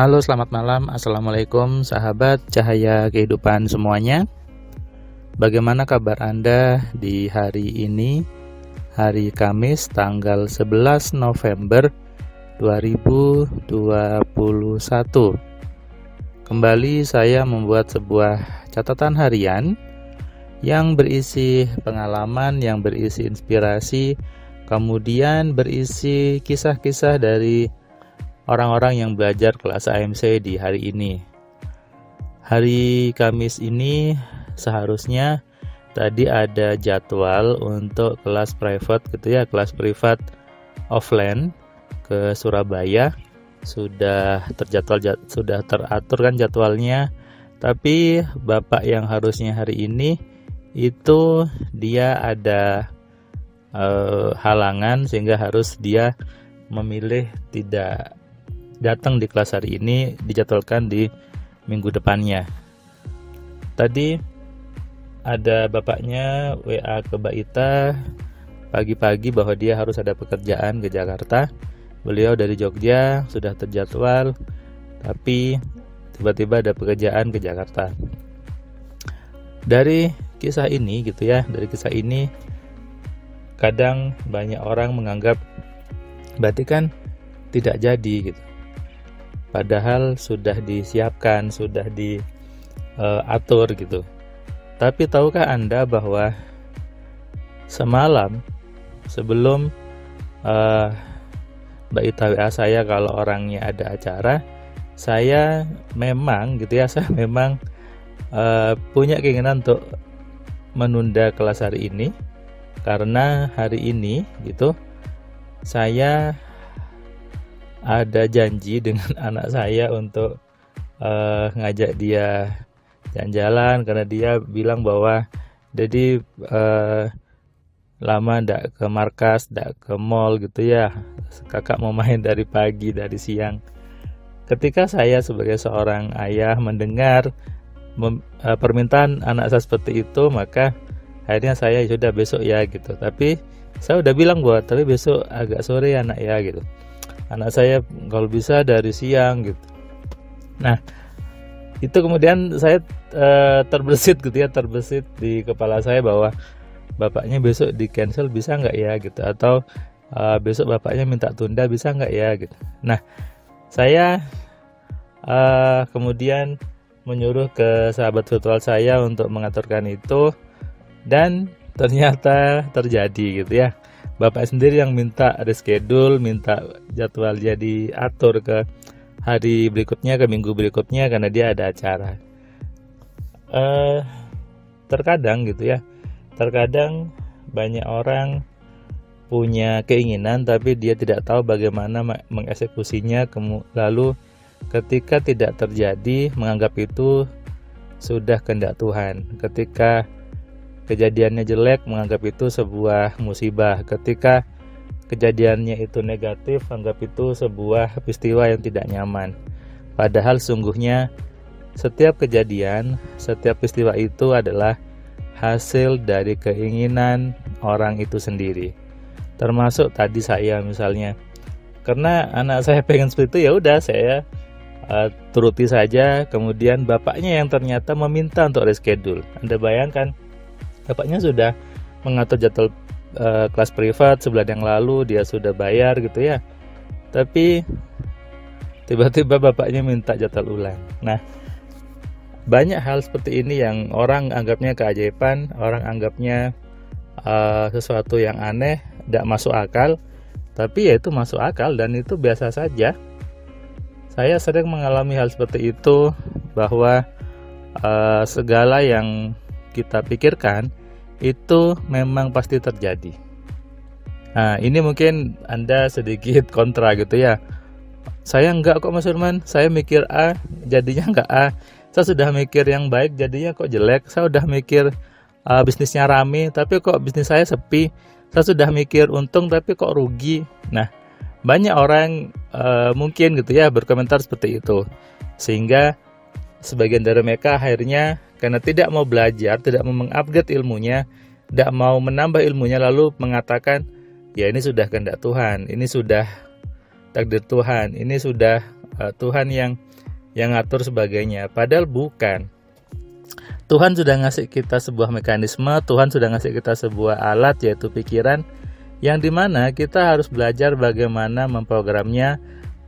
Halo, selamat malam. Assalamualaikum sahabat cahaya kehidupan semuanya. Bagaimana kabar Anda di hari ini? Hari Kamis tanggal 11 November 2021. Kembali saya membuat sebuah catatan harian yang berisi pengalaman, yang berisi inspirasi, kemudian berisi kisah-kisah dari orang-orang yang belajar kelas AMC di hari ini. Hari Kamis ini seharusnya tadi ada jadwal untuk kelas private gitu ya, kelas privat offline ke Surabaya. Sudah teratur kan jadwalnya. Tapi Bapak yang harusnya hari ini itu dia ada halangan sehingga harus dia memilih tidak datang di kelas hari ini, dijadwalkan di minggu depannya. Tadi ada bapaknya WA ke Mbak Ita pagi-pagi bahwa dia harus ada pekerjaan ke Jakarta. Beliau dari Jogja sudah terjadwal, tapi tiba-tiba ada pekerjaan ke Jakarta. Dari kisah ini gitu ya, kadang banyak orang menganggap berarti kan tidak jadi gitu. Padahal sudah disiapkan, sudah diatur gitu. Tapi tahukah Anda bahwa semalam sebelum Mbak Ita WA saya kalau orangnya ada acara, saya memang punya keinginan untuk menunda kelas hari ini, karena hari ini gitu saya ada janji dengan anak saya untuk ngajak dia jalan-jalan, karena dia bilang bahwa jadi lama ndak ke markas, ndak ke mall gitu ya. Kakak mau main dari pagi, dari siang. Ketika saya sebagai seorang ayah mendengar permintaan anak saya seperti itu, maka akhirnya saya sudah besok ya gitu. Tapi saya udah bilang bahwa tapi besok agak sore ya nak ya gitu. Anak saya kalau bisa dari siang gitu. Nah, itu kemudian saya terbersit di kepala saya bahwa bapaknya besok di cancel bisa nggak ya gitu, atau besok bapaknya minta tunda bisa nggak ya gitu. Nah, saya kemudian menyuruh ke sahabat virtual saya untuk mengaturkan itu, dan ternyata terjadi gitu ya. Bapak sendiri yang minta reschedule, minta jadwal jadi atur ke hari berikutnya, ke minggu berikutnya, karena dia ada acara. Terkadang gitu ya, terkadang banyak orang punya keinginan tapi dia tidak tahu bagaimana mengeksekusinya, lalu ketika tidak terjadi menganggap itu sudah kehendak Tuhan. Ketika kejadiannya jelek menganggap itu sebuah musibah. Ketika kejadiannya itu negatif anggap itu sebuah peristiwa yang tidak nyaman. Padahal sungguhnya setiap kejadian, setiap peristiwa itu adalah hasil dari keinginan orang itu sendiri. Termasuk tadi saya misalnya, karena anak saya pengen seperti itu, ya udah saya turuti saja. Kemudian bapaknya yang ternyata meminta untuk reschedule. Anda bayangkan, bapaknya sudah mengatur jadwal kelas privat sebulan yang lalu, dia sudah bayar gitu ya. Tapi tiba-tiba bapaknya minta jadwal ulang. Nah, banyak hal seperti ini yang orang anggapnya keajaiban, orang anggapnya sesuatu yang aneh, tidak masuk akal. Tapi ya itu masuk akal dan itu biasa saja. Saya sering mengalami hal seperti itu, bahwa segala yang kita pikirkan itu memang pasti terjadi. Nah, ini mungkin Anda sedikit kontra gitu ya. Saya enggak kok Mas Firman, saya mikir A, jadinya enggak A. Saya sudah mikir yang baik, jadinya kok jelek. Saya sudah mikir bisnisnya rame, tapi kok bisnis saya sepi. Saya sudah mikir untung, tapi kok rugi. Nah, banyak orang mungkin gitu ya berkomentar seperti itu. Sehingga sebagian dari mereka akhirnya karena tidak mau belajar, tidak mau mengupgrade ilmunya, tidak mau menambah ilmunya, lalu mengatakan, ya ini sudah kehendak Tuhan, ini sudah takdir Tuhan, ini sudah Tuhan yang ngatur sebagainya. Padahal bukan. Tuhan sudah ngasih kita sebuah mekanisme, Tuhan sudah ngasih kita sebuah alat, yaitu pikiran, yang dimana kita harus belajar bagaimana memprogramnya,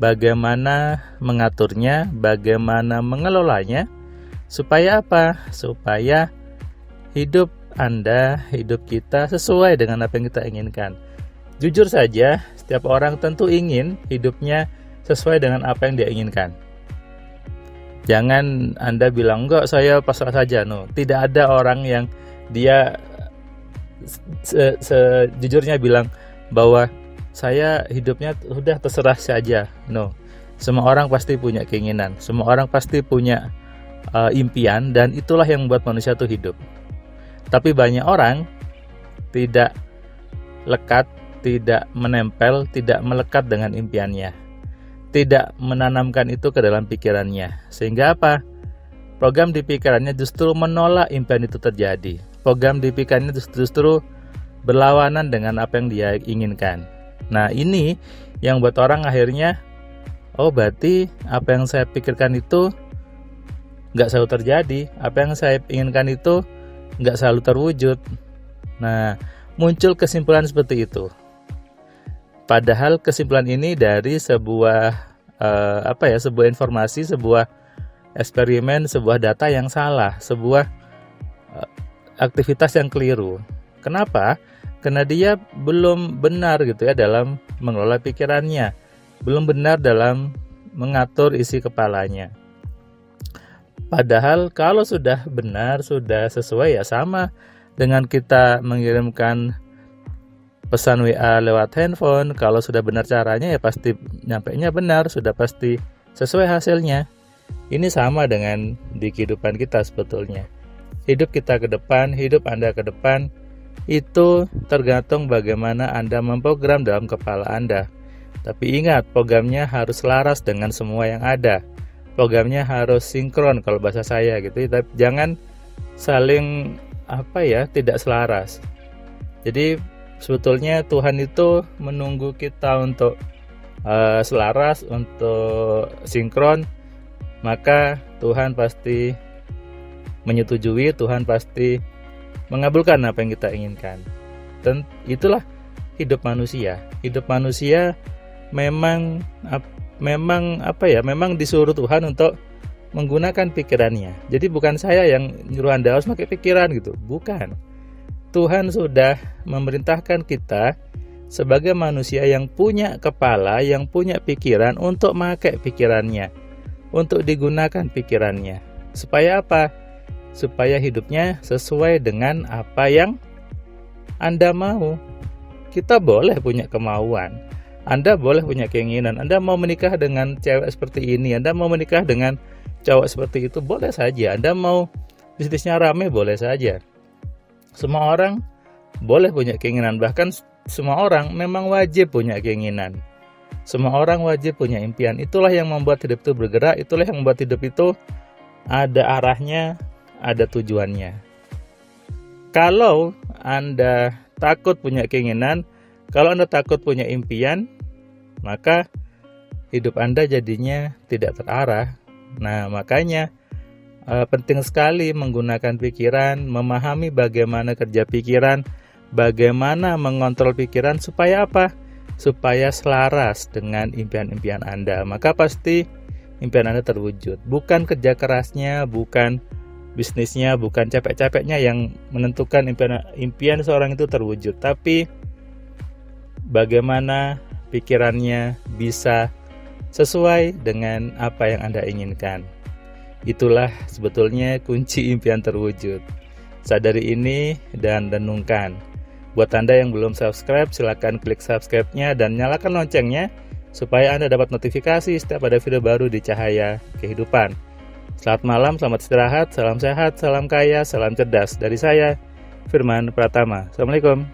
bagaimana mengaturnya, bagaimana mengelolanya. Supaya apa? Supaya hidup Anda, hidup kita sesuai dengan apa yang kita inginkan. Jujur saja, setiap orang tentu ingin hidupnya sesuai dengan apa yang dia inginkan. Jangan Anda bilang, enggak, saya pasrah saja. No, tidak ada orang yang dia sejujurnya bilang bahwa saya hidupnya sudah terserah saja. No, semua orang pasti punya keinginan, semua orang pasti punya impian, dan itulah yang membuat manusia itu hidup. Tapi banyak orang tidak lekat, tidak menempel, tidak melekat dengan impiannya, tidak menanamkan itu ke dalam pikirannya. Sehingga apa? Program di pikirannya justru menolak impian itu terjadi. Program di pikirannya justru berlawanan dengan apa yang dia inginkan. Nah, ini yang buat orang akhirnya, oh berarti apa yang saya pikirkan itu nggak selalu terjadi, apa yang saya inginkan itu nggak selalu terwujud. Nah, muncul kesimpulan seperti itu. Padahal kesimpulan ini dari sebuah sebuah informasi, sebuah eksperimen, sebuah data yang salah, sebuah aktivitas yang keliru. Kenapa? Karena dia belum benar gitu ya dalam mengelola pikirannya, belum benar dalam mengatur isi kepalanya. Padahal kalau sudah benar, sudah sesuai, ya sama dengan kita mengirimkan pesan WA lewat handphone. Kalau sudah benar caranya, ya pasti nyampainya benar, sudah pasti sesuai hasilnya. Ini sama dengan di kehidupan kita sebetulnya. Hidup kita ke depan, hidup Anda ke depan, itu tergantung bagaimana Anda memprogram dalam kepala Anda. Tapi ingat, programnya harus selaras dengan semua yang ada. Programnya harus sinkron kalau bahasa saya gitu. Tapi jangan saling tidak selaras. Jadi sebetulnya Tuhan itu menunggu kita untuk selaras, untuk sinkron. Maka Tuhan pasti menyetujui, Tuhan pasti mengabulkan apa yang kita inginkan. Dan itulah hidup manusia. Hidup manusia memang disuruh Tuhan untuk menggunakan pikirannya. Jadi bukan saya yang nyuruh Anda harus pakai pikiran gitu, bukan. Tuhan sudah memerintahkan kita sebagai manusia yang punya kepala, yang punya pikiran, untuk pakai pikirannya, untuk digunakan pikirannya. Supaya apa? Supaya hidupnya sesuai dengan apa yang Anda mau. Kita boleh punya kemauan, Anda boleh punya keinginan. Anda mau menikah dengan cewek seperti ini, Anda mau menikah dengan cowok seperti itu, boleh saja. Anda mau bisnisnya rame, boleh saja. Semua orang boleh punya keinginan, bahkan semua orang memang wajib punya keinginan. Semua orang wajib punya impian. Itulah yang membuat hidup itu bergerak, itulah yang membuat hidup itu ada arahnya, ada tujuannya. Kalau Anda takut punya keinginan, kalau Anda takut punya impian, maka hidup Anda jadinya tidak terarah. Nah, makanya penting sekali menggunakan pikiran, memahami bagaimana kerja pikiran, bagaimana mengontrol pikiran, supaya apa? Supaya selaras dengan impian-impian Anda. Maka pasti impian Anda terwujud. Bukan kerja kerasnya, bukan bisnisnya, bukan capek-capeknya yang menentukan impian seorang itu terwujud, tapi bagaimana pikirannya bisa sesuai dengan apa yang Anda inginkan. Itulah sebetulnya kunci impian terwujud. Sadari ini dan renungkan. Buat Anda yang belum subscribe, silakan klik subscribe-nya dan nyalakan loncengnya supaya Anda dapat notifikasi setiap ada video baru di Cahaya Kehidupan. Selamat malam, selamat istirahat, salam sehat, salam kaya, salam cerdas. Dari saya, Firman Pratama. Assalamualaikum.